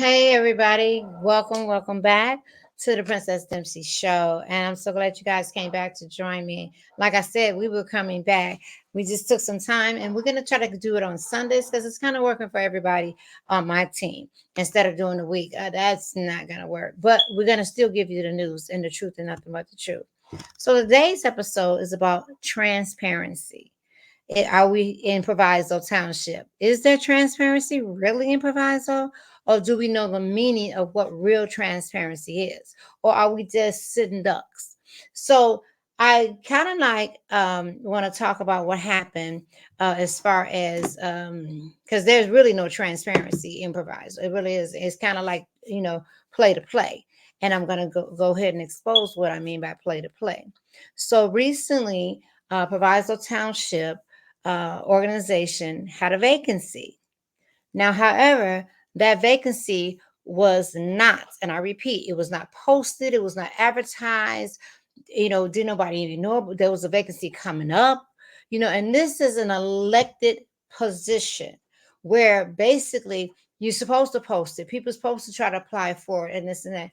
Hey everybody, welcome back to the Princess Dempsey Show. And I'm so glad you guys came back to join me. Like I said, we were coming back. We just took some time and we're gonna try to do it on Sundays because it's kind of working for everybody on my team instead of doing the week. That's not gonna work. But we're gonna still give you the news and the truth and nothing but the truth. So today's episode is about transparency. Are we in Proviso Township? Is there transparency really in Proviso? Or do we know the meaning of what real transparency is? Or are we just sitting ducks? So I kind of like want to talk about what happened as far as because there's really no transparency in Proviso. It really is. It's kind of like, play to play. And I'm going to go ahead and expose what I mean by play to play. So recently, Proviso Township organization had a vacancy. Now, however, that vacancy was not, and I repeat, it was not posted, it was not advertised. Didn't nobody even know there was a vacancy coming up. And this is an elected position where basically you're supposed to post it. People's supposed to try to apply for it and this and that.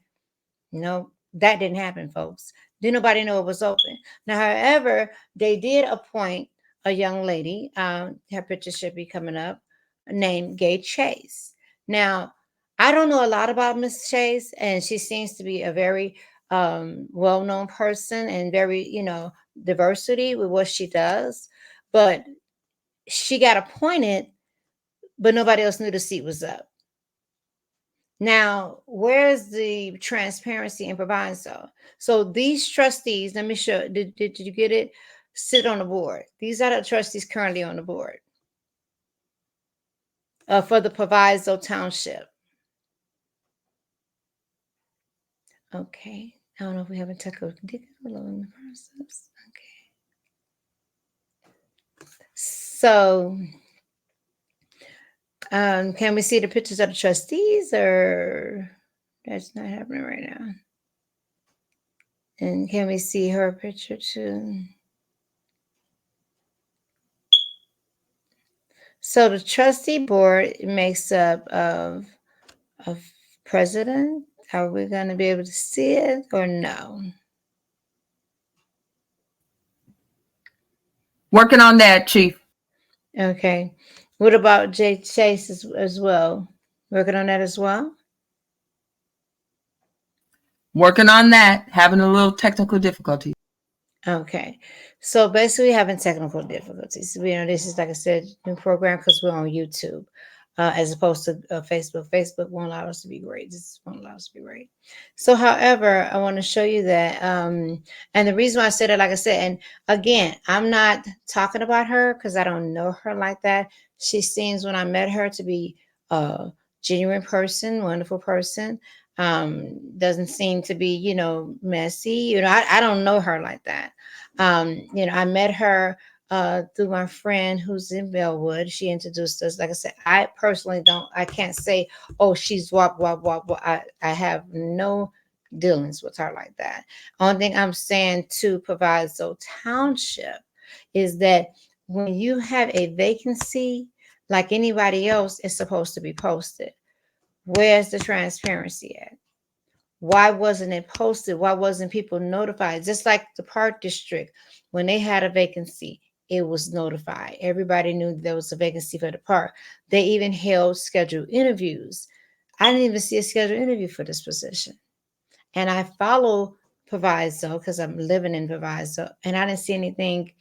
No, that didn't happen, folks. Did nobody know it was open? Now, however, they did appoint a young lady. Her picture should be coming up, named Gay Chase. Now, I don't know a lot about Miss Chase, and she seems to be a very well-known person and very, diversity with what she does. But she got appointed, but nobody else knew the seat was up. Now, where's the transparency in providing so these trustees, let me show, did you get it? Sit on the board. These are the trustees currently on the board for the Proviso Township. Okay. I don't know if we have a technical difficulty in the process. Okay. So, can we see the pictures of the trustees, or that's not happening right now? And can we see her picture too? So the trustee board makes up of president. Are we going to be able to see it or no? Working on that, Chief. Okay. What about Jay Chase as well? Working on that as well? Working on that. Having a little technical difficulty. Okay. So basically having technical difficulties. This is, like I said, new program because we're on YouTube. As opposed to Facebook. Facebook won't allow us to be great. This won't allow us to be great. So, however, I want to show you that. And the reason why I said it, like I said, and again, I'm not talking about her because I don't know her like that. She seems, when I met her, to be a genuine person, wonderful person. Doesn't seem to be, messy. I don't know her like that. I met her through my friend who's in Bellwood. She introduced us. Like I said, I personally I can't say, oh, she's walk, walk, walk, walk. I have no dealings with her like that. Only thing I'm saying to Proviso Township is that when you have a vacancy, like anybody else, it's supposed to be posted. Where's the transparency at? Why wasn't it posted? Why wasn't people notified? Just like the park district, when they had a vacancy, it was notified. Everybody knew there was a vacancy for the park. They even held scheduled interviews. I didn't even see a scheduled interview for this position. And I follow Proviso because I'm living in Proviso, and I didn't see anything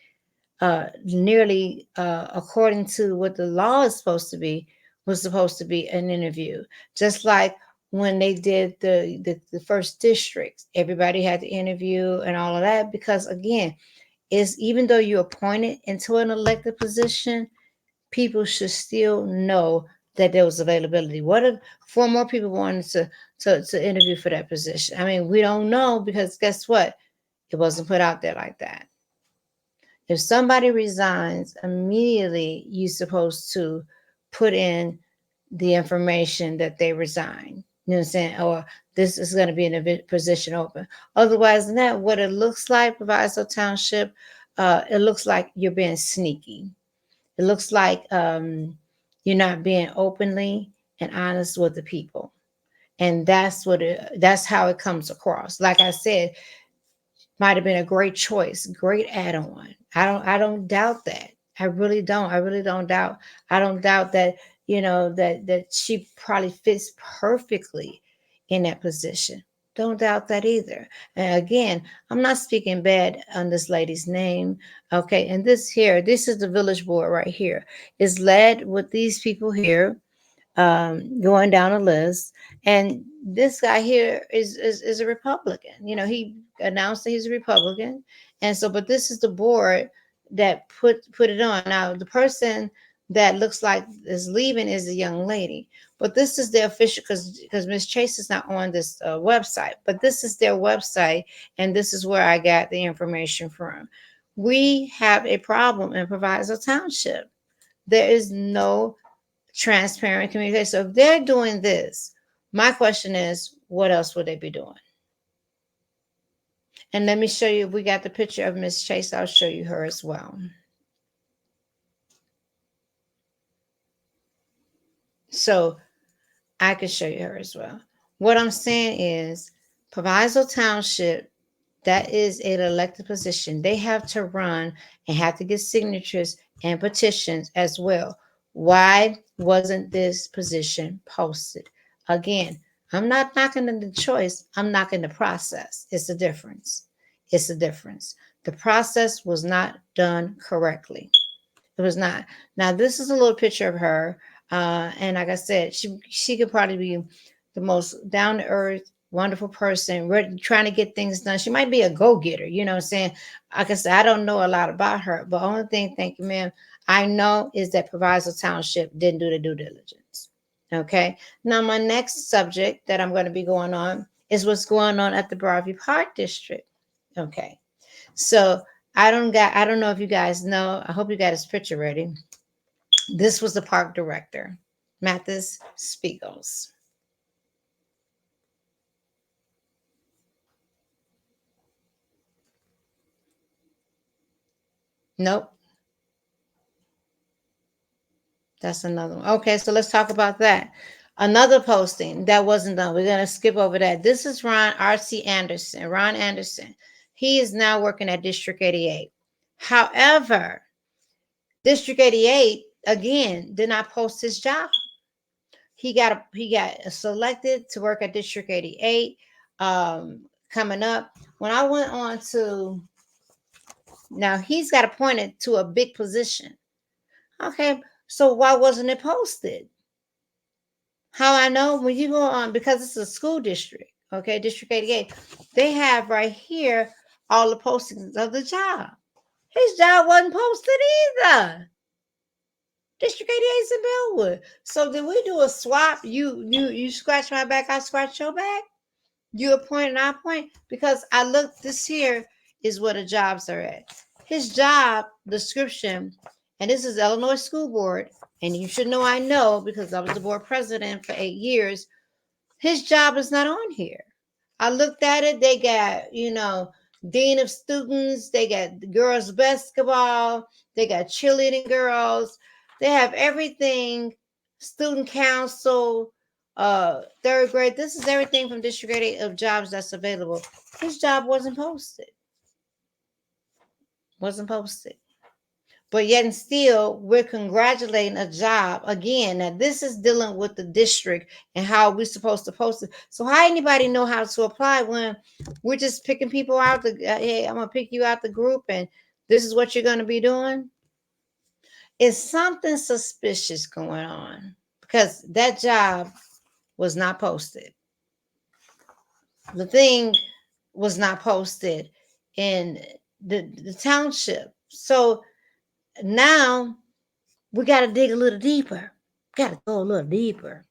nearly according to what the law is supposed to be, was supposed to be an interview. Just like when they did the first districts, everybody had to interview and all of that, because again, is even though you're appointed into an elected position, people should still know that there was availability. What if 4 more people wanted to interview for that position? I mean, we don't know, because guess what? It wasn't put out there like that. If somebody resigns immediately, you're supposed to put in the information that they resign. You know what I'm saying? Or this is going to be in a position open. Otherwise than that, what it looks like, Proviso Township, it looks like you're being sneaky. It looks like you're not being openly and honest with the people. And that's how it comes across. Like I said, might have been a great choice, great add-on. I don't doubt that. I really don't. I really don't doubt. I don't doubt that, that she probably fits perfectly in that position. Don't doubt that either. And again, I'm not speaking bad on this lady's name. Okay, and this is the village board right here. Is led with these people here, going down a list. And this guy here is a Republican. He announced that he's a Republican, and so, but this is the board that put it on. Now, the person that looks like is leaving is a young lady, but this is the official, because Miss Chase is not on this website, but this is their website, and this is where I got the information from. We have a problem in Proviso Township. There is no transparent communication. So if they're doing this, my question is, what else would they be doing? And let me show you. We got the picture of Miss Chase. I'll show you her as well. So I can show you her as well. What I'm saying is, Proviso Township, that is an elected position. They have to run and have to get signatures and petitions as well. Why wasn't this position posted? Again, I'm not knocking the choice, I'm knocking the process. It's a difference. It's a difference. The process was not done correctly. It was not. Now this is a little picture of her, and like I said, she could probably be the most down to earth, wonderful person. We're trying to get things done. She might be a go getter. You know what I'm saying? Like I said, I don't know a lot about her, but only thing, thank you, ma'am, I know is that Proviso Township didn't do the due diligence. Okay. Now my next subject that I'm going to be going on is what's going on at the Broadview Park District. Okay. So I don't know if you guys know. I hope you got his picture ready. This was the park director, Mathis Spiegels. Nope, that's another one. Okay, so let's talk about that. Another posting that wasn't done. We're gonna skip over that. This is Ron R.C. Anderson. Ron Anderson. He is now working at District 88. However, District 88 again did not post his job. He got selected to work at District 88. Coming up, when I went on to, now he's got appointed to a big position. Okay, so why wasn't it posted? How I know, when you go on, because it's a school district, okay, District 88, they have right here all the postings of the job. His job wasn't posted either. District 88 is in Bellwood. So did we do a swap? You scratch my back, I scratch your back. You appoint and I appoint, because I look, this here is where the jobs are at. His job description, and this is Illinois School Board, and you should know I know because I was the board president for 8 years. His job is not on here. I looked at it. They got, dean of students. They got girls basketball. They got cheerleading girls. They have everything. Student council, third grade. This is everything from District 8 of jobs that's available. His job wasn't posted. Wasn't posted. But yet and still, we're congratulating a job again. Now, this is dealing with the district and how we're supposed to post it. So, how anybody know how to apply when we're just picking people out? Hey, I'm gonna pick you out the group, and this is what you're gonna be doing. Is something suspicious going on? Because that job was not posted. The thing was not posted in the township. So now we got to dig a little deeper. Got to go a little deeper.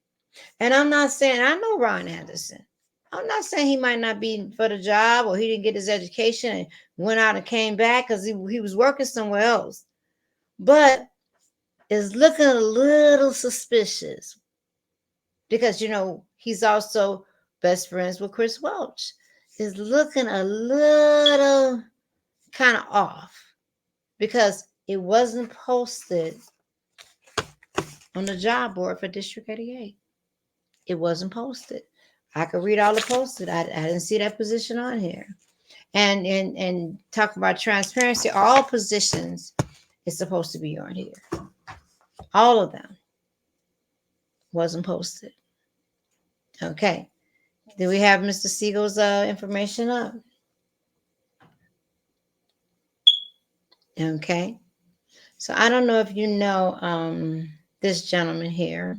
And I'm not saying, I know Ron Anderson. I'm not saying he might not be for the job or he didn't get his education and went out and came back because he was working somewhere else. But it's looking a little suspicious because, he's also best friends with Chris Welch. It's looking a little kind of off because it wasn't posted on the job board for District 88. It wasn't posted. I could read all the posts. I didn't see that position on here. And talk about transparency. All positions is supposed to be on here. All of them wasn't posted. Okay. Do we have Mr. Siegel's information up? Okay. So I don't know if you know this gentleman here.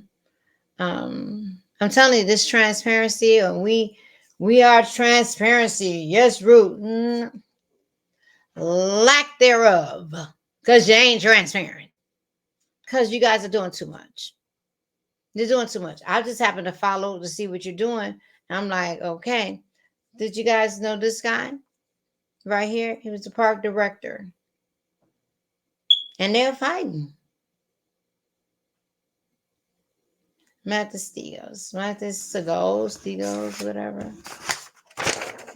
I'm telling you, this transparency, or we are transparency. Yes, Root. Lack thereof. Because you ain't transparent. Because you guys are doing too much. You're doing too much. I just happen to follow to see what you're doing. And I'm like, okay. Did you guys know this guy right here? He was the park director. And they're fighting. Stegos, whatever.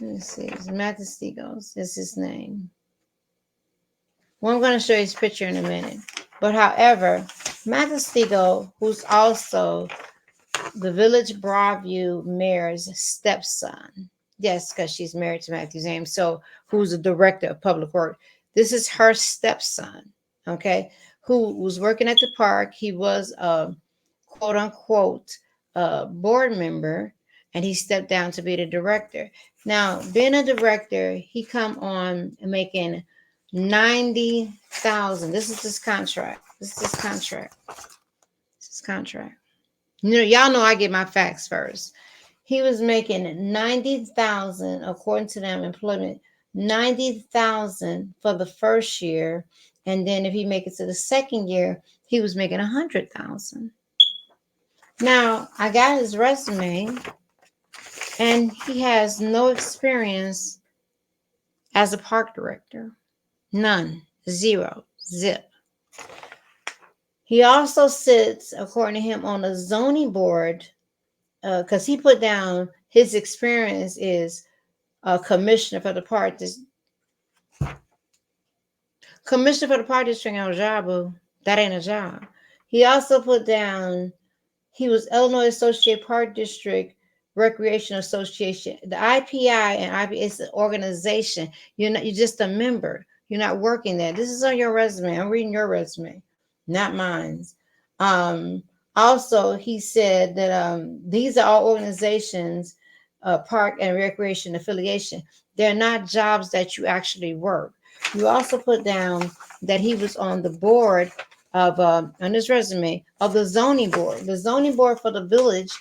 Let me see. It's Stegos is his name. Well, I'm going to show you his picture in a minute. But however, Stego, who's also the Village Broadview mayor's stepson. Yes, because she's married to Matthew Zame. So, who's the director of public work. This is her stepson, okay, who was working at the park. He was a quote unquote board member, and he stepped down to be the director. Now, being a director, he come on making 90,000. This is his contract. You know, y'all know I get my facts first. He was making 90,000 according to them employment, 90,000 for the first year, and then if he make it to the second year, he was making 100,000. Now I got his resume, and he has no experience as a park director, none, zero, zip. He also sits, according to him, on a zoning board because he put down his experience is a commissioner for the park. Commissioner for the park district ain't a job, boo. That ain't a job. He also put down he was Illinois Associate Park District Recreation Association. The IPI and IPI is an organization. You're just a member. You're not working there. This is on your resume. I'm reading your resume, not mine. Also, he said that these are all organizations, park and recreation affiliation. They're not jobs that you actually work. You also put down that he was on the board of, on his resume, of the zoning board. The zoning board for the village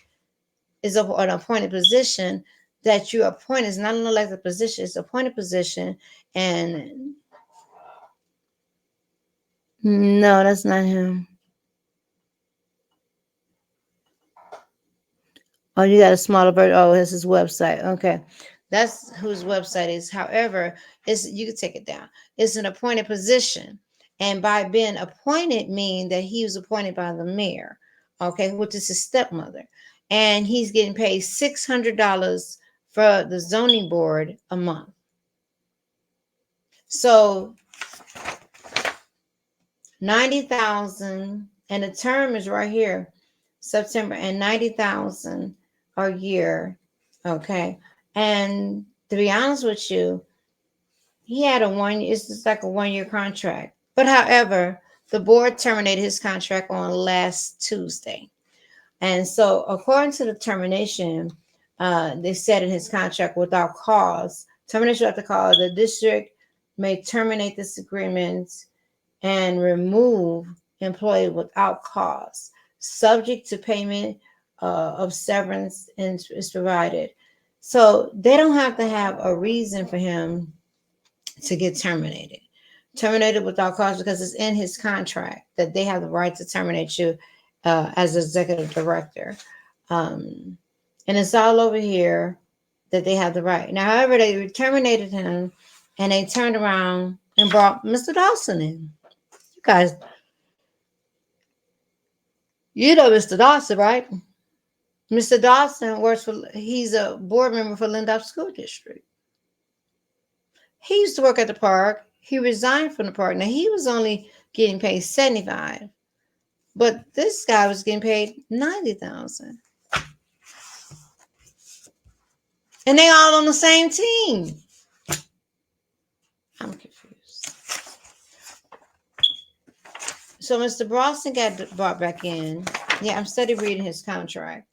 is an appointed position that you appoint. It's not an elected position. It's an appointed position. And no, that's not him. Oh, you got a smaller version. Oh, it's his website. Okay. That's whose website is. However, you can take it down. It's an appointed position. And by being appointed mean that he was appointed by the mayor, okay, which is his stepmother. And he's getting paid $600 for the zoning board a month. So 90,000, and the term is right here, September, and 90,000 a year. Okay. And to be honest with you, he had it's just like a 1-year contract. But however, the board terminated his contract on last Tuesday. And so according to the termination, they said in his contract without cause, termination without the cause, the district may terminate this agreement and remove employee without cause, subject to payment of severance is provided. So they don't have to have a reason for him to get terminated without cause, because it's in his contract that they have the right to terminate you as executive director. And it's all over here that they have the right. Now, however, they terminated him and they turned around and brought Mr. Dawson in. You guys, you know Mr. Dawson, right? Mr. Dawson he's a board member for Lindop School District. He used to work at the park. He resigned from the park. Now, he was only getting paid $75,000, but this guy was getting paid $90,000. And they all on the same team. I'm confused. So Mr. Boston got brought back in. Yeah, I'm study reading his contract.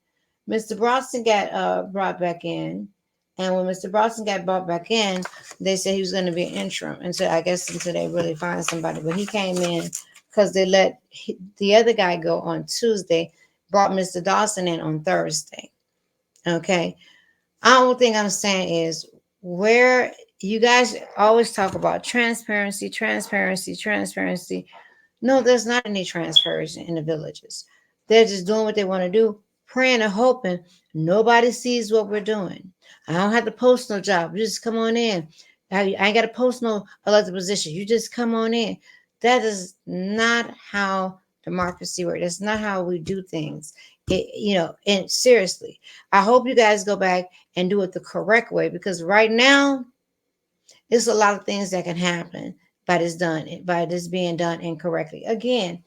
Mr. Boston got brought back in, and when Mr. Boston got brought back in, they said he was going to be an interim until I guess until they really find somebody. But he came in because they let the other guy go on Tuesday, brought Mr. Dawson in on Thursday. Okay, the only thing I'm saying is where you guys always talk about transparency, transparency, transparency. No, there's not any transparency in the villages. They're just doing what they want to do, praying and hoping nobody sees what we're doing. I don't have to post no job. You just come on in. I ain't got to post no elected position. You just come on in. That is not how democracy works. That's not how we do things. And seriously, I hope you guys go back and do it the correct way because right now, there's a lot of things that can happen by this being done incorrectly. Again,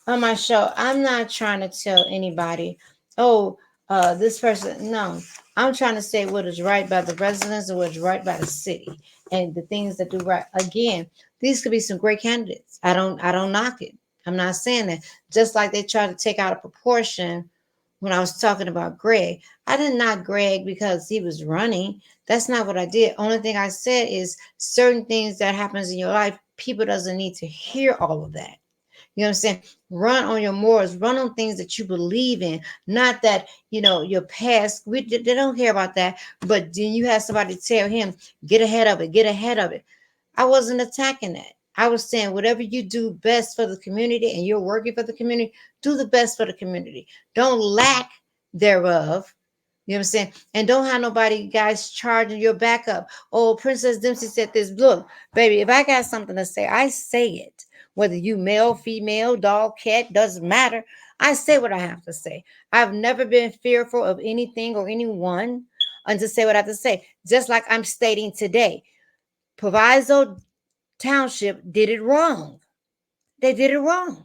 on my show, I'm not trying to tell anybody, oh, this person. No, I'm trying to say what is right by the residents and what's right by the city and the things that do right. Again, these could be some great candidates. I don't knock it. I'm not saying that. Just like they try to take out a proportion when I was talking about Greg. I didn't knock Greg because he was running. That's not what I did. Only thing I said is certain things that happens in your life, people doesn't need to hear all of that. You know what I'm saying? Run on your morals, run on things that you believe in, not that, your past. They don't care about that. But then you have somebody tell him, get ahead of it, get ahead of it. I wasn't attacking that. I was saying whatever you do best for the community and you're working for the community, do the best for the community. Don't lack thereof. You know what I'm saying? And don't have nobody guys charging your back up. Oh, Princess Dempsey said this. Look, baby, if I got something to say, I say it. Whether you male, female, dog, cat, doesn't matter. I say what I have to say. I've never been fearful of anything or anyone and to say what I have to say. Just like I'm stating today. Proviso Township did it wrong. They did it wrong.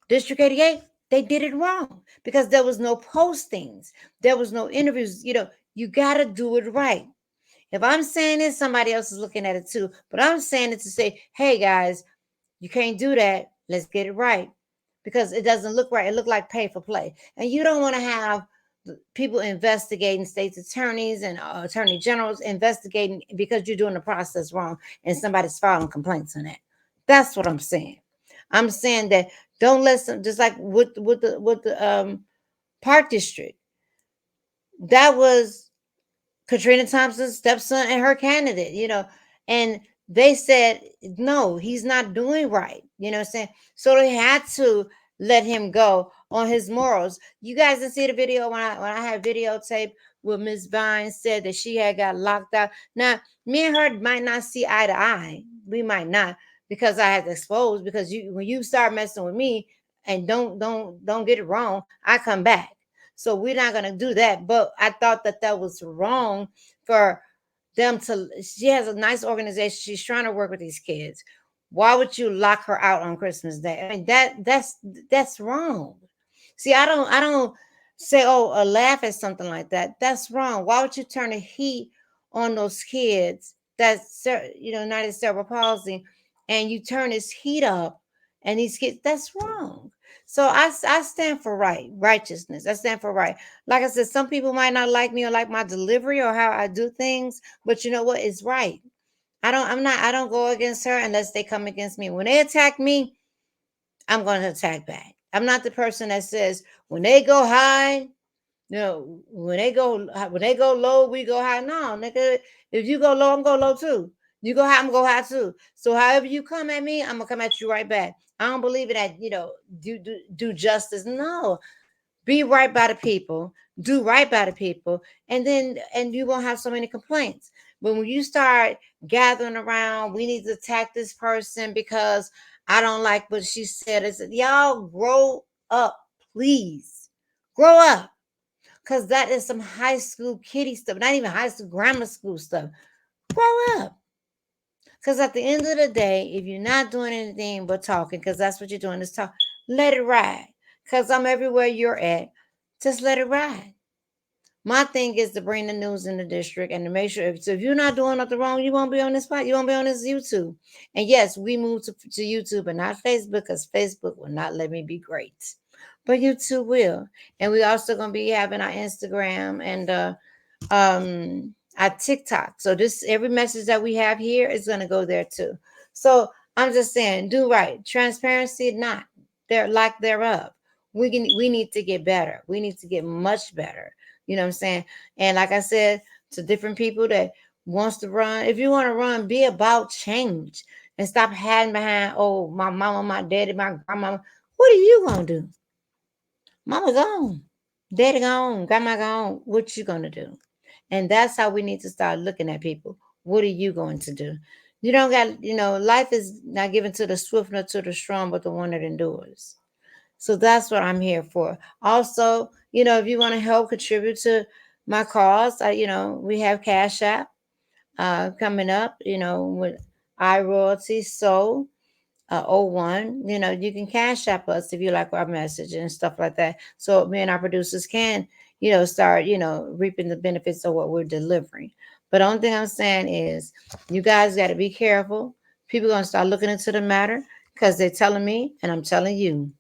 District 88, they did it wrong because there was no postings. There was no interviews. You got to do it right. If I'm saying this, somebody else is looking at it too. But I'm saying it to say, hey, guys, you can't do that. Let's get it right because it doesn't look right. It looked like pay for play. And you don't want to have people investigating state's attorneys and attorney generals investigating because you're doing the process wrong and somebody's filing complaints on that. That's what I'm saying. I'm saying that don't let some just like with the Park District. That was Katrina Thompson's stepson and her candidate. And they said, no, he's not doing right. You know what I'm saying? So they had to let him go on his morals. You guys didn't see the video when I had videotape where Miss Vine said that she had got locked out. Now, me and her might not see eye to eye. We might not because I had to expose because when you start messing with me and don't get it wrong, I come back. So we're not going to do that. But I thought that was wrong for them to. She has a nice organization. She's trying to work with these kids. Why would you lock her out on Christmas Day? I mean that's wrong. See, I don't say laugh at something like that. That's wrong. Why would you turn the heat on those kids? That's United Cerebral Palsy, and you turn this heat up, and these kids. That's wrong. So I stand for righteousness. I stand for right. Like I said, some people might not like me or like my delivery or how I do things, but you know what? It's right. I don't go against her unless they come against me. When they attack me, I'm going to attack back. I'm not the person that says when they go high, when they go low, we go high. No, nigga, if you go low, I'm go low too. You go high, I'm go high too. So however you come at me, I'm gonna come at you right back. I don't believe in that, do justice. No, be right by the people, do right by the people, and you won't have so many complaints. But when you start gathering around, we need to attack this person because I don't like what she said. It's y'all grow up, please. Grow up. Because that is some high school kiddie stuff, not even high school, grammar school stuff. Grow up. Because at the end of the day, if you're not doing anything but talking, because that's what you're doing is talk, let it ride. Because I'm everywhere you're at. Just let it ride. My thing is to bring the news in the district and to make sure. So if you're not doing nothing wrong, you won't be on this spot. You won't be on this YouTube. And yes, we moved to YouTube and not Facebook because Facebook will not let me be great, but YouTube will. And we also gonna be having our Instagram and our TikTok. So this every message that we have here is gonna go there too. So I'm just saying, do right. Transparency, not there lack thereof. We need to get better. We need to get much better. You know what I'm saying? And like I said to different people that wants to run, if you want to run, be about change and stop hiding behind, oh, my mama, my daddy, my grandmama. What are you gonna do? Mama gone, daddy gone, grandma gone. What you gonna do? And that's how we need to start looking at people. What are you going to do? You don't got, life is not given to the swift nor to the strong, but the one that endures. So that's what I'm here for. Also, if you want to help contribute to my cause, we have Cash App coming up, with iRoyalty Soul. 01, you can cash app us if you like our message and stuff like that. So me and our producers can, start, reaping the benefits of what we're delivering. But the only thing I'm saying is you guys got to be careful. People going to start looking into the matter because they're telling me and I'm telling you,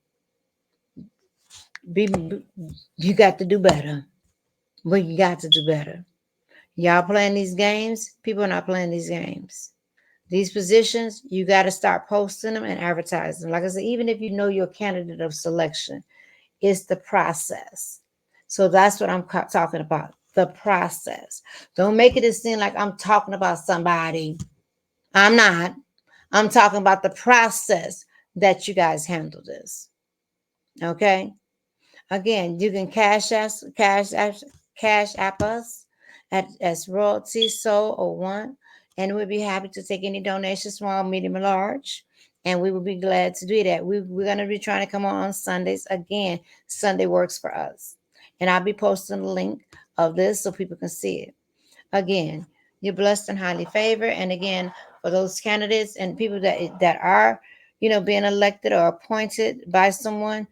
be, you got to do better. But you got to do better. Y'all playing these games, people are not playing these games. These positions, you got to start posting them and advertising them. Like I said, even if you know you're a candidate of selection, it's the process. So that's what I'm talking about, the process. Don't make it seem like I'm talking about somebody. I'm not. I'm talking about the process that you guys handle this. Okay? Again, you can cash app us at as royalty soul 01, and we'll be happy to take any donations, small, medium, or large. And we will be glad to do that. We're going to be trying to come on Sundays. Again, Sunday works for us. And I'll be posting the link of this so people can see it. Again, you're blessed and highly favored. And again, for those candidates and people that are, being elected or appointed by someone,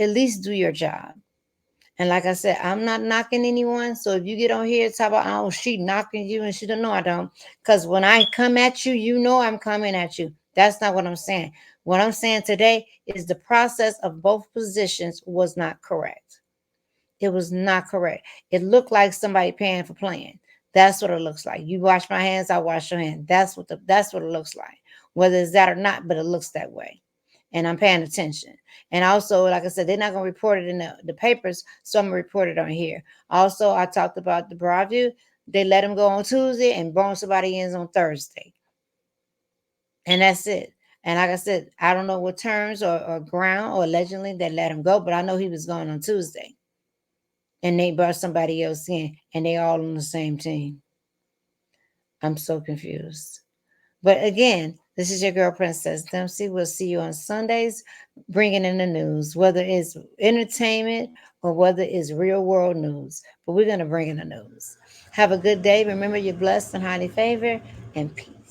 at least do your job. And like I said, I'm not knocking anyone. So if you get on here and talk about, oh, she knocking you and she don't know, I don't. Because when I come at you, you know I'm coming at you. That's not what I'm saying. What I'm saying today is the process of both positions was not correct. It was not correct. It looked like somebody paying for playing. That's what it looks like. You wash my hands, I wash your hands. That's what it looks like. Whether it's that or not, but it looks that way. And I'm paying attention. And also, like I said, they're not going to report it in the papers, so I'm going to report it on here. Also, I talked about the Broadview. They let him go on Tuesday and brought somebody in on Thursday. And that's it. And like I said, I don't know what terms or ground or allegedly they let him go, but I know he was going on Tuesday. And they brought somebody else in, and they all on the same team. I'm so confused. But again, this is your girl, Princess Dempsey. We'll see you on Sundays, bringing in the news, whether it's entertainment or whether it's real world news. But we're going to bring in the news. Have a good day. Remember, you're blessed and highly favored, and peace.